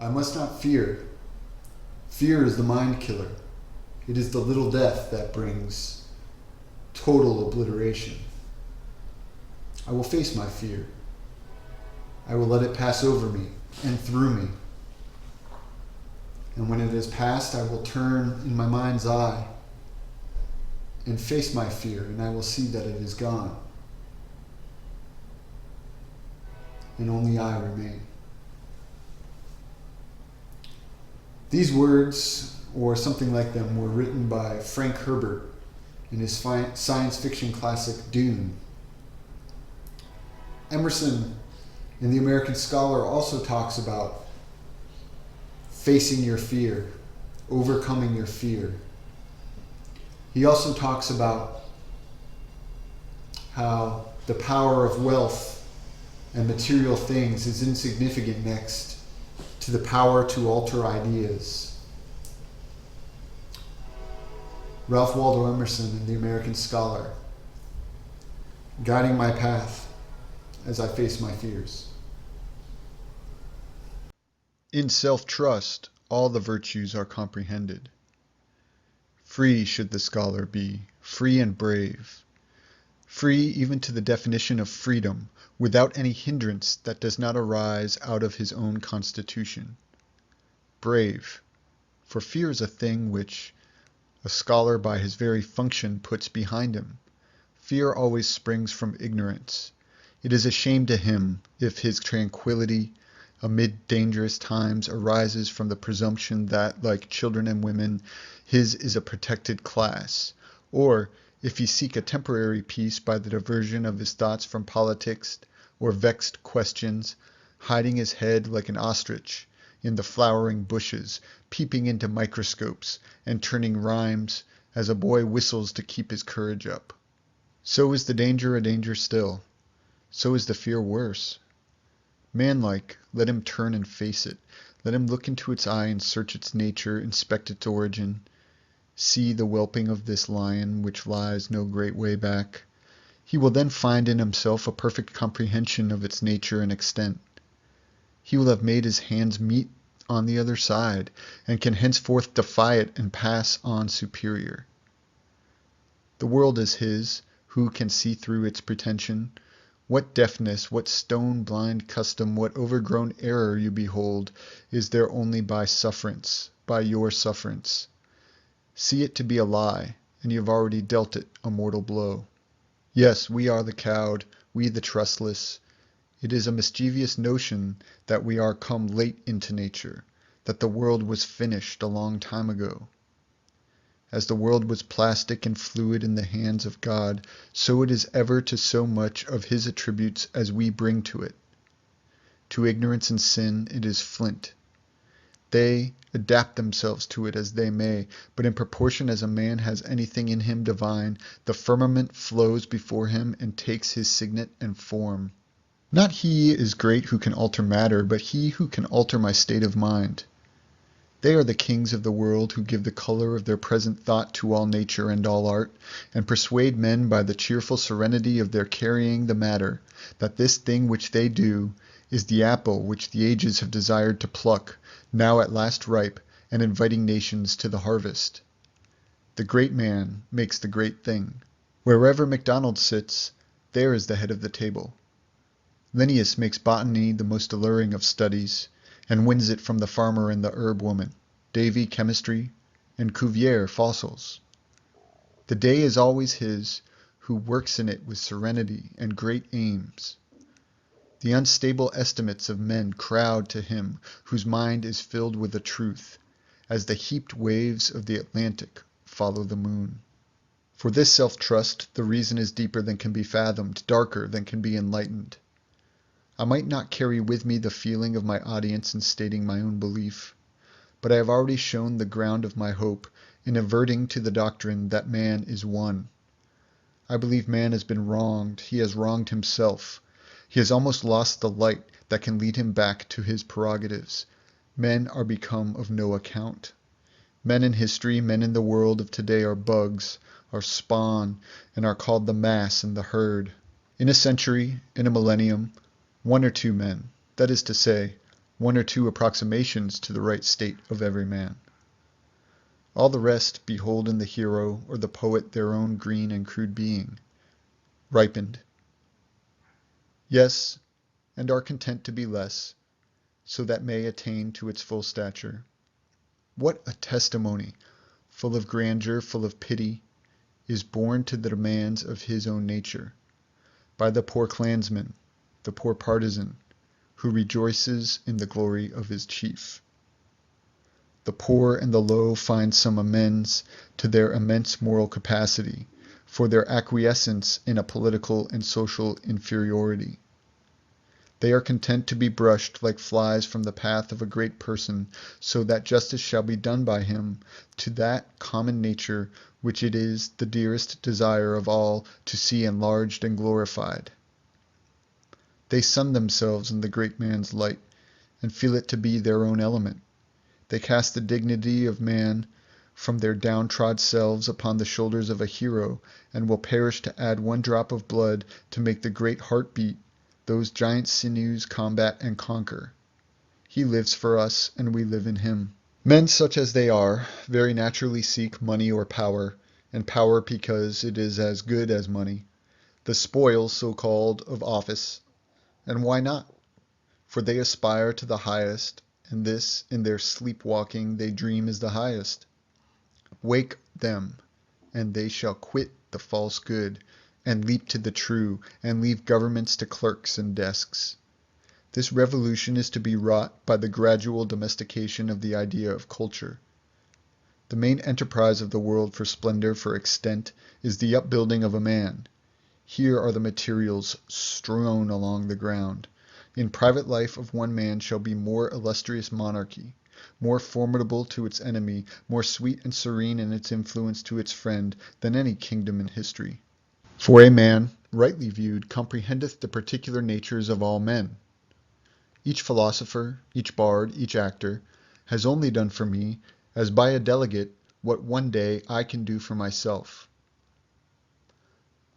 I must not fear. Fear is the mind killer. It is the little death that brings total obliteration. I will face my fear. I will let it pass over me and through me. And when it has passed, I will turn in my mind's eye and face my fear, and I will see that it is gone. And only I remain. These words, or something like them, were written by Frank Herbert in his science fiction classic Dune. Emerson in The American Scholar also talks about facing your fear, overcoming your fear. He also talks about how the power of wealth and material things is insignificant next to the power to alter ideas. Ralph Waldo Emerson in The American Scholar, guiding my path as I face my fears. In self-trust, all the virtues are comprehended. Free should the scholar be, free and brave. Free even to the definition of freedom, without any hindrance that does not arise out of his own constitution. Brave, for fear is a thing which a scholar by his very function puts behind him. Fear always springs from ignorance. It is a shame to him if his tranquillity amid dangerous times arises from the presumption that, like children and women, his is a protected class, or if he seek a temporary peace by the diversion of his thoughts from politics or vexed questions, hiding his head like an ostrich in the flowering bushes, peeping into microscopes and turning rhymes as a boy whistles to keep his courage up. So is the danger a danger still. So is the fear worse. Manlike, let him turn and face it. Let him look into its eye and search its nature, inspect its origin. See the whelping of this lion which lies no great way back. He will then find in himself a perfect comprehension of its nature and extent. He will have made his hands meet on the other side, and can henceforth defy it and pass on superior. The world is his, who can see through its pretension? What deafness, what stone-blind custom, what overgrown error you behold, is there only by sufferance, by your sufferance. See it to be a lie, and you have already dealt it a mortal blow. Yes, we are the cowed, we the trustless. It is a mischievous notion that we are come late into nature, that the world was finished a long time ago. As the world was plastic and fluid in the hands of God, so it is ever to so much of his attributes as we bring to it. To ignorance and sin it is flint. They adapt themselves to it as they may, but in proportion as a man has anything in him divine, the firmament flows before him and takes his signet and form. Not he is great who can alter matter, but he who can alter my state of mind. They are the kings of the world who give the color of their present thought to all nature and all art, and persuade men by the cheerful serenity of their carrying the matter, that this thing which they do is the apple which the ages have desired to pluck, now at last ripe, and inviting nations to the harvest. The great man makes the great thing. Wherever MacDonald sits, there is the head of the table. Linnaeus makes botany the most alluring of studies, and wins it from the farmer and the herb woman, Davy chemistry, and Cuvier fossils. The day is always his, who works in it with serenity and great aims. The unstable estimates of men crowd to him whose mind is filled with the truth, as the heaped waves of the Atlantic follow the moon. For this self-trust the reason is deeper than can be fathomed, darker than can be enlightened. I might not carry with me the feeling of my audience in stating my own belief, but I have already shown the ground of my hope in adverting to the doctrine that man is one. I believe man has been wronged, he has wronged himself. He has almost lost the light that can lead him back to his prerogatives. Men are become of no account. Men in history, men in the world of today are bugs, are spawn, and are called the mass and the herd. In a century, in a millennium, one or two men, that is to say, one or two approximations to the right state of every man. All the rest behold in the hero or the poet their own green and crude being, ripened. Yes, and are content to be less, so that may attain to its full stature. What a testimony, full of grandeur, full of pity, is borne to the demands of his own nature, by the poor clansman, the poor partisan, who rejoices in the glory of his chief. The poor and the low find some amends to their immense moral capacity for their acquiescence in a political and social inferiority. They are content to be brushed like flies from the path of a great person, so that justice shall be done by him to that common nature which it is the dearest desire of all to see enlarged and glorified. They sun themselves in the great man's light, and feel it to be their own element. They cast the dignity of man from their downtrodden selves upon the shoulders of a hero, and will perish to add one drop of blood to make the great heart beat, those giant sinews combat and conquer. He lives for us, and we live in him. Men such as they are, very naturally seek money or power, and power because it is as good as money, the spoils, so-called, of office. And why not? For they aspire to the highest, and this, in their sleepwalking, they dream is the highest. Wake them, and they shall quit the false good, and leap to the true, and leave governments to clerks and desks. This revolution is to be wrought by the gradual domestication of the idea of culture. The main enterprise of the world for splendor, for extent, is the upbuilding of a man. Here are the materials strewn along the ground. In private life of one man shall be more illustrious monarchy, more formidable to its enemy, more sweet and serene in its influence to its friend, than any kingdom in history. For a man, rightly viewed, comprehendeth the particular natures of all men. Each philosopher, each bard, each actor, has only done for me, as by a delegate, what one day I can do for myself.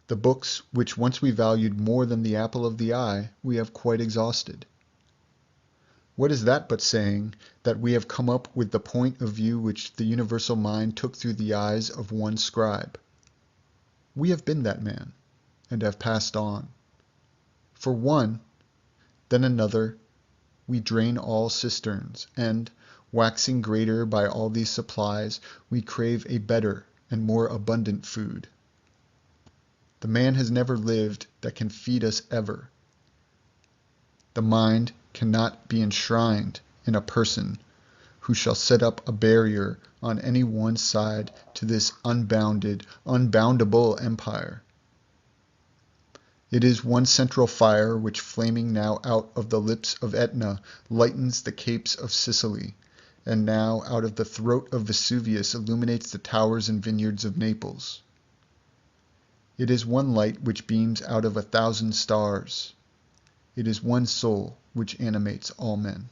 The books which once we valued more than the apple of the eye, we have quite exhausted. What is that but saying that we have come up with the point of view which the universal mind took through the eyes of one scribe? We have been that man, and have passed on. For one, then another, we drain all cisterns, and, waxing greater by all these supplies, we crave a better and more abundant food. The man has never lived that can feed us ever. The mind cannot be enshrined in a person who shall set up a barrier on any one side to this unbounded, unboundable empire. It is one central fire which, flaming now out of the lips of Etna, lightens the capes of Sicily, and now out of the throat of Vesuvius illuminates the towers and vineyards of Naples. It is one light which beams out of 1,000 stars. It is one soul which animates all men.